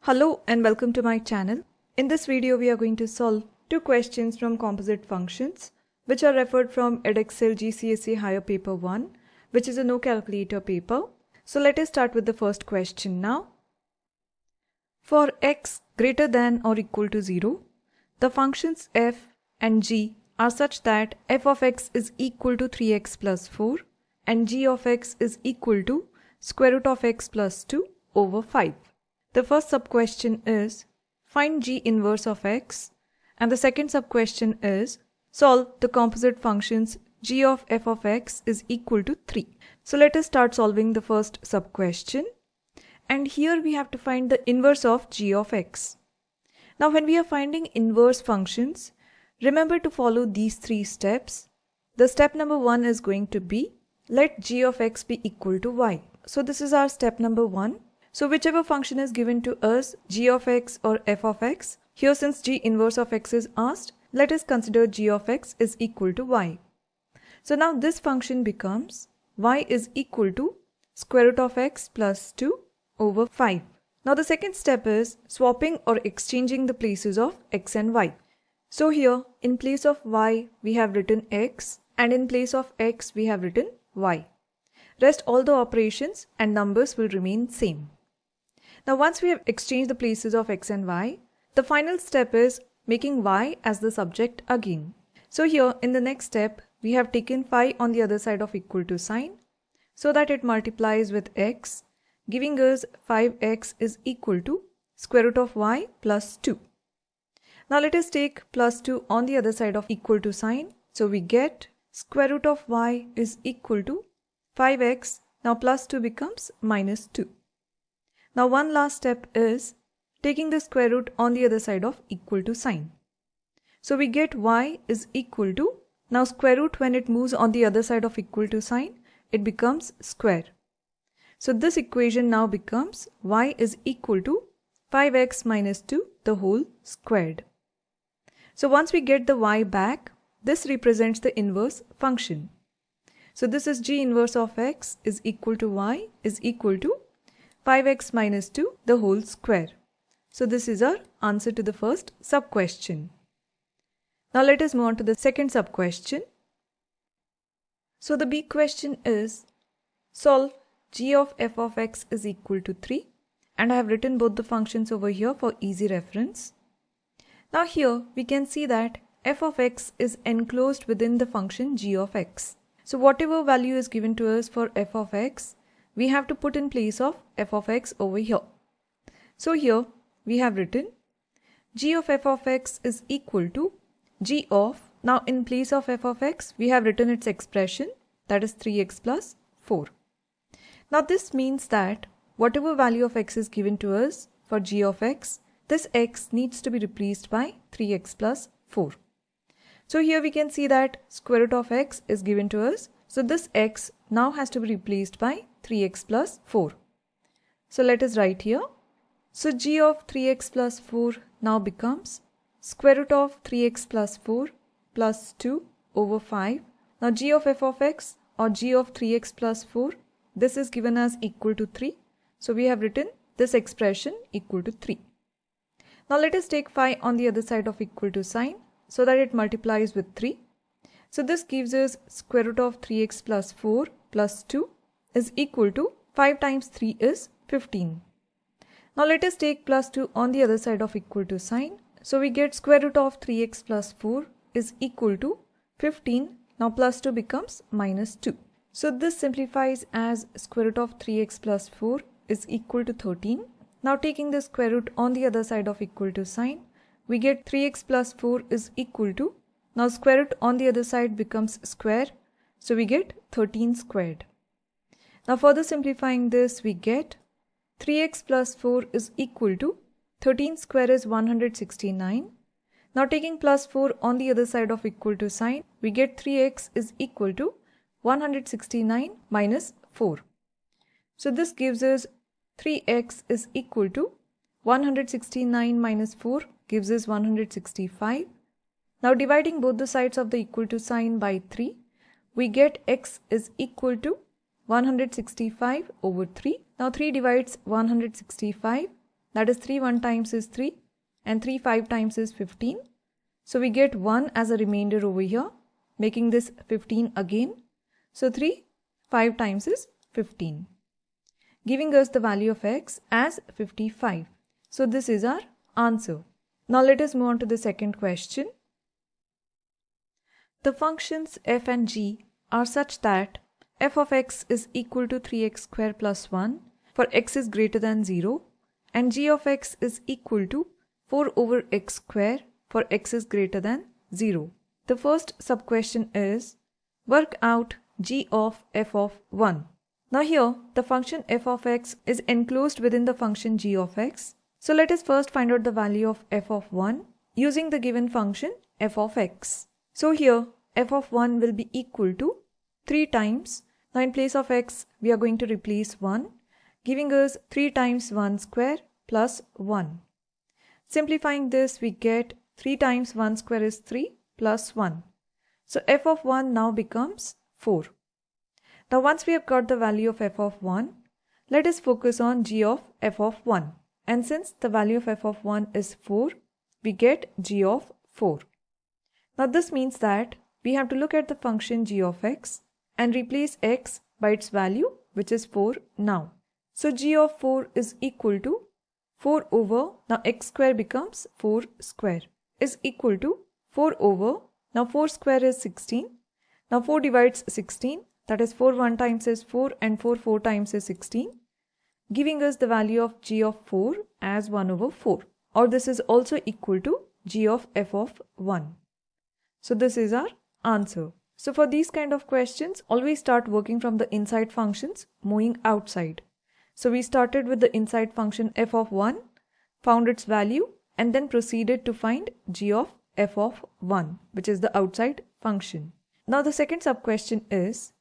Hello and welcome to my channel. In this video we are going to solve two questions from Composite Functions which are referred from Edexcel-GCSE Higher Paper 1, which is a no calculator paper. So let us start with the first question now. For x greater than or equal to 0, the functions f and g are such that f of x is equal to 3x plus 4 and g of x is equal to square root of x plus 2 over 5. The first sub-question is find g inverse of x, and the second sub-question is solve the composite functions g of f of x is equal to 3. So let us start solving the first sub-question, and here we have to find the inverse of g of x. Now when we are finding inverse functions, remember to follow these three steps. The step number 1 is going to be let g of x be equal to y. So this is our step number 1. So whichever function is given to us, g of x or f of x, here since g inverse of x is asked, let us consider g of x is equal to y. So now this function becomes y is equal to square root of x plus 2 over 5. Now the second step is swapping or exchanging the places of x and y. So here in place of y we have written x and in place of x we have written y. Rest all the operations and numbers will remain same. Now once we have exchanged the places of x and y, the final step is making y as the subject again. So here in the next step, we have taken phi on the other side of equal to sign so that it multiplies with x, giving us 5x is equal to square root of y plus 2. Now let us take plus 2 on the other side of equal to sign. So we get square root of y is equal to 5x. Now plus 2 becomes minus 2. Now one last step is taking the square root on the other side of equal to sign. So we get y is equal to, now square root when it moves on the other side of equal to sign, it becomes square. So this equation now becomes y is equal to 5x minus 2 the whole squared. So once we get the y back, this represents the inverse function. So this is g inverse of x is equal to y is equal to 5x minus 2 the whole square. So this is our answer to the first sub-question. Now let us move on to the second sub-question. So the big question is solve g of f of x is equal to 3, and I have written both the functions over here for easy reference. Now here we can see that f of x is enclosed within the function g of x. So whatever value is given to us for f of x, we have to put in place of f of x over here. So here we have written g of f of x is equal to g of, now in place of f of x we have written its expression, that is 3x plus 4. Now this means that whatever value of x is given to us for g of x, this x needs to be replaced by 3x plus 4. So here we can see that square root of x is given to us. So this x now has to be replaced by 3x plus 4. So let us write here. So g of 3x plus 4 now becomes square root of 3x plus 4 plus 2 over 5. Now g of f of x or g of 3x plus 4, this is given as equal to 3. So we have written this expression equal to 3. Now let us take phi on the other side of equal to sign so that it multiplies with 3. So this gives us square root of 3x plus 4 plus 2 is equal to 5 times 3 is 15. Now let us take plus 2 on the other side of equal to sign. So we get square root of 3x plus 4 is equal to 15. Now plus 2 becomes minus 2. So this simplifies as square root of 3x plus 4 is equal to 13. Now taking the square root on the other side of equal to sign, we get 3x plus 4 is equal to, now square root on the other side becomes square. So we get 13 squared. Now further simplifying this, we get 3x plus 4 is equal to 13 square is 169. Now taking plus 4 on the other side of equal to sign, we get 3x is equal to 169 minus 4. So this gives us 3x is equal to 169 minus 4 gives us 165. Now dividing both the sides of the equal to sign by 3, we get x is equal to 165 over 3. Now 3 divides 165. that is 3 1 times is 3 and 3 5 times is 15. So we get 1 as a remainder over here, making this 15 again. So 3 5 times is 15, giving us the value of x as 55. So this is our answer. Now let us move on to the second question. The functions f and g are such that f of x is equal to 3x square plus 1 for x is greater than 0 and g of x is equal to 4 over x square for x is greater than 0. The first sub-question is work out g of f of 1. Now here the function f of x is enclosed within the function g of x. So let us first find out the value of f of 1 using the given function f of x. So here f of 1 will be equal to 3 times. Now in place of x we are going to replace 1, giving us 3 times 1 square plus 1. Simplifying this, we get 3 times 1 square is 3 plus 1. So f of 1 now becomes 4. Now once we have got the value of f of 1, let us focus on g of f of 1. And since the value of f of 1 is 4, we get g of 4. Now this means that we have to look at the function g of x and replace x by its value, which is 4 now. So g of 4 is equal to 4 over, now x square becomes 4 square, is equal to 4 over, now 4 square is 16. Now 4 divides 16, that is 4 1 times is 4 and 4 4 times is 16, giving us the value of g of 4 as 1 over 4, or this is also equal to g of f of 1. So this is our answer. So for these kind of questions, always start working from the inside functions, moving outside. So we started with the inside function f of 1, found its value and then proceeded to find g of f of 1, which is the outside function. Now the second sub-question is,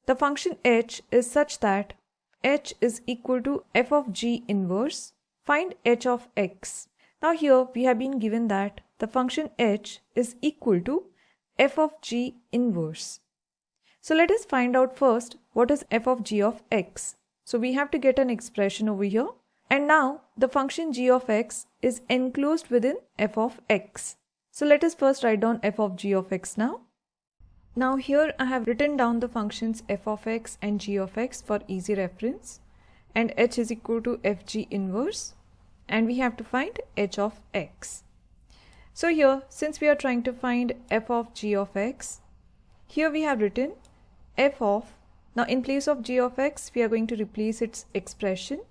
the function h is such that h is equal to f of g inverse, find h of x. Now here we have been given that the function h is equal to f of g inverse. So let us find out first what is f of g of x. So we have to get an expression over here, and now the function g of x is enclosed within f of x. So let us first write down f of g of x now. Now here I have written down the functions f of x and g of x for easy reference, and h is equal to fg inverse, and we have to find h of x. So here, since we are trying to find f of g of x, here we have written f of, now in place of g of x we are going to replace its expression,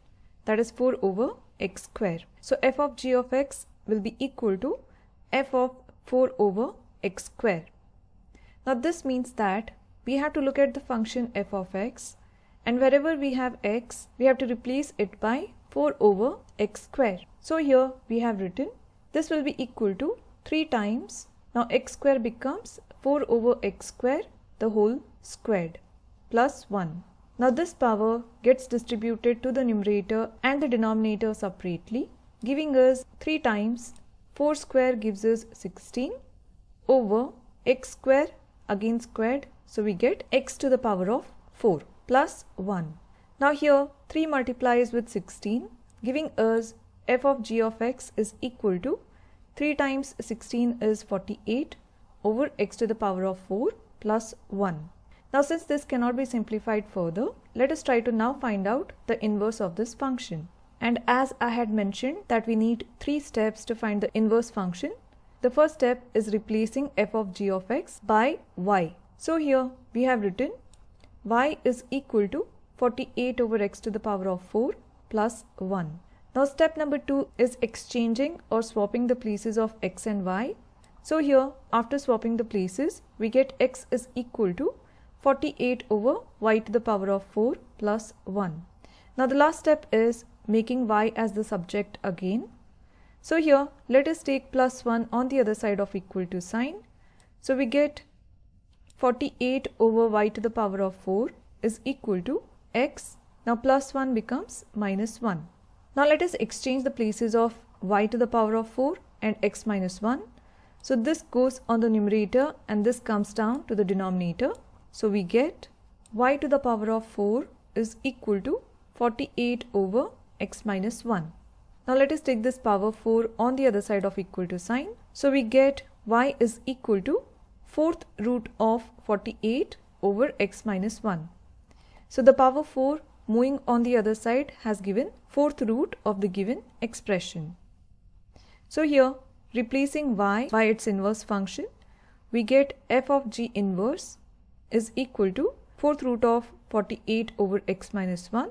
that is 4 over x square. So f of g of x will be equal to f of 4 over x square. Now this means that we have to look at the function f of x, and wherever we have x, we have to replace it by 4 over x square. So here we have written this will be equal to 3 times, now x square becomes 4 over x square the whole squared plus 1. Now this power gets distributed to the numerator and the denominator separately, giving us 3 times 4 square gives us 16 over x square again squared, so we get x to the power of 4 plus 1. Now here 3 multiplies with 16, giving us f of g of x is equal to 3 times 16 is 48 over x to the power of 4 plus 1. Now since this cannot be simplified further, let us try to now find out the inverse of this function. And as I had mentioned that we need 3 steps to find the inverse function. The first step is replacing f of g of x by y. So here we have written y is equal to 48 over x to the power of 4 plus 1. Now step number 2 is exchanging or swapping the places of x and y. So here after swapping the places, we get x is equal to 48 over y to the power of 4 plus 1. Now the last step is making y as the subject again. So here let us take plus 1 on the other side of equal to sign. So we get 48 over y to the power of 4 is equal to x. Now plus 1 becomes minus 1. Now let us exchange the places of y to the power of 4 and x minus 1. So this goes on the numerator and this comes down to the denominator. So we get y to the power of 4 is equal to 48 over x minus 1. Now let us take this power 4 on the other side of equal to sign. So we get y is equal to 4th root of 48 over x minus 1. So the power 4 moving on the other side has given 4th root of the given expression. So here, replacing y by its inverse function, we get f of g inverse is equal to 4th root of 48 over x minus 1,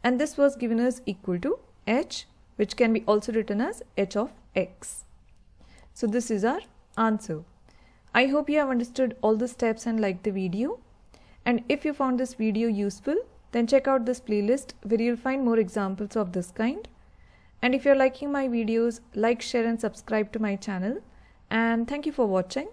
and this was given as equal to h, which can be also written as h of x. So this is our answer. I hope you have understood all the steps and liked the video. And if you found this video useful, then check out this playlist where you'll find more examples of this kind. And if you're liking my videos, like, share and subscribe to my channel. And thank you for watching.